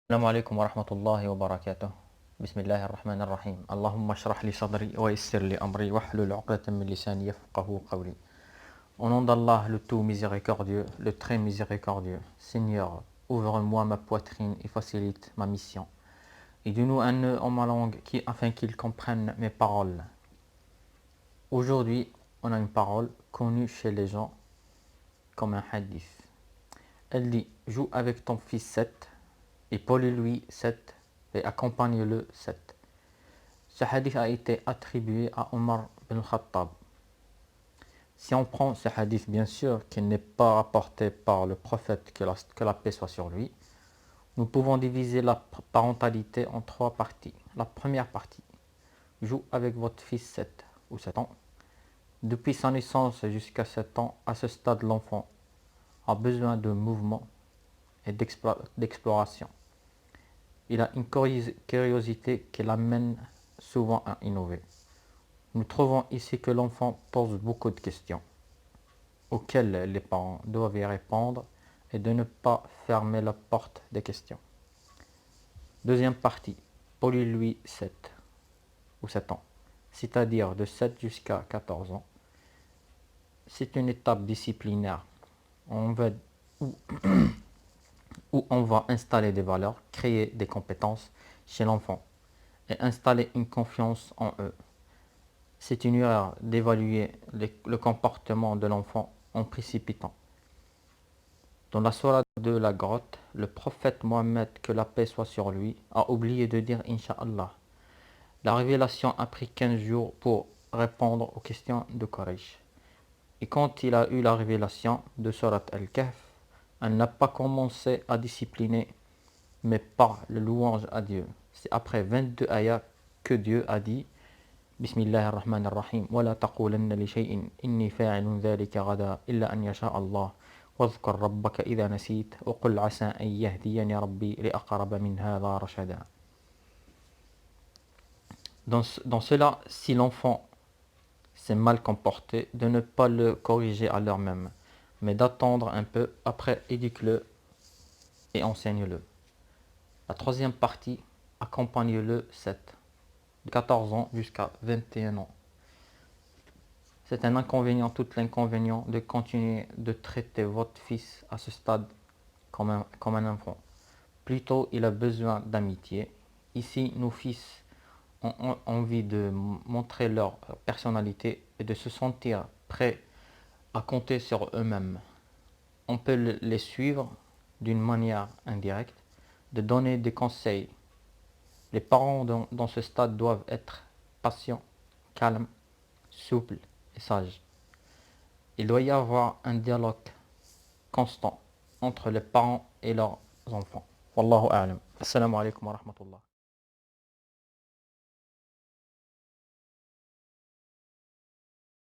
السلام عليكم ورحمة الله وبركاته. بسم الله الرحمن الرحيم. اللهم اشرح لي صدري ويسر لي أمري واحلل عقدة من لساني يفقهوا قولي. Au nom d'Allah, le tout miséricordieux, le très miséricordieux. Seigneur, ouvre-moi ma poitrine et facilite ma mission. Et donne-nous un nœud en ma langue afin qu'il comprenne mes paroles. Aujourd'hui, on a une parole connue chez les gens comme un hadith. Elle dit: joue avec ton fils 7 et polis-lui 7 et accompagne-le 7. Ce hadith a été attribué à Omar ibn Khattab. Si on prend ce hadith, bien sûr, qui n'est pas rapporté par le prophète, que la paix soit sur lui, nous pouvons diviser la parentalité en trois parties. La première partie: joue avec votre fils 7 ou 7 ans. Depuis sa naissance jusqu'à 7 ans, à ce stade, l'enfant a besoin de mouvement et d'exploration. Il a une curiosité qui l'amène souvent à innover. Nous trouvons ici que l'enfant pose beaucoup de questions auxquelles les parents doivent y répondre et de ne pas fermer la porte des questions. Deuxième partie: polis-lui 7 ou 7 ans, c'est-à-dire de 7 jusqu'à 14 ans. C'est une étape disciplinaire où on va installer des valeurs, créer des compétences chez l'enfant et installer une confiance en eux. C'est une erreur d'évaluer le comportement de l'enfant en précipitant. Dans la sourate de la grotte, le prophète Mohammed, que la paix soit sur lui, a oublié de dire Inch'Allah. La révélation a pris 15 jours pour répondre aux questions de Quraysh. Et quand il a eu la révélation de sourate Al-Kahf, elle n'a pas commencé à discipliner, mais par le louange à Dieu. C'est après 22 ayats que Dieu a dit: Bismillahir Rahmanir Rahim, wa la taqulanna li shay'in inni fa'ilun dhalika ghadan illa an yasha Allah, wadhkur rabbaka idha nasit, wa qul asa an yahdiyani rabbi li aqraba min hadha rashada. Dans cela, si l'enfant s'est mal comporté, de ne pas le corriger à l'heure même, mais d'attendre un peu, après éduque-le et enseigne-le. La troisième partie: accompagne-le 7, de 14 ans jusqu'à 21 ans. C'est un inconvénient, tout l'inconvénient de continuer de traiter votre fils à ce stade comme un enfant. Plutôt, il a besoin d'amitié. Ici, nos fils ont envie de montrer leur personnalité et de se sentir prêts à compter sur eux-mêmes. On peut les suivre d'une manière indirecte, de donner des conseils. Les parents dans ce stade doivent être patients, calmes, souples et sages. Il doit y avoir un dialogue constant entre les parents et leurs enfants. Wallahu a'lam. Assalamu alaikum wa rahmatullah.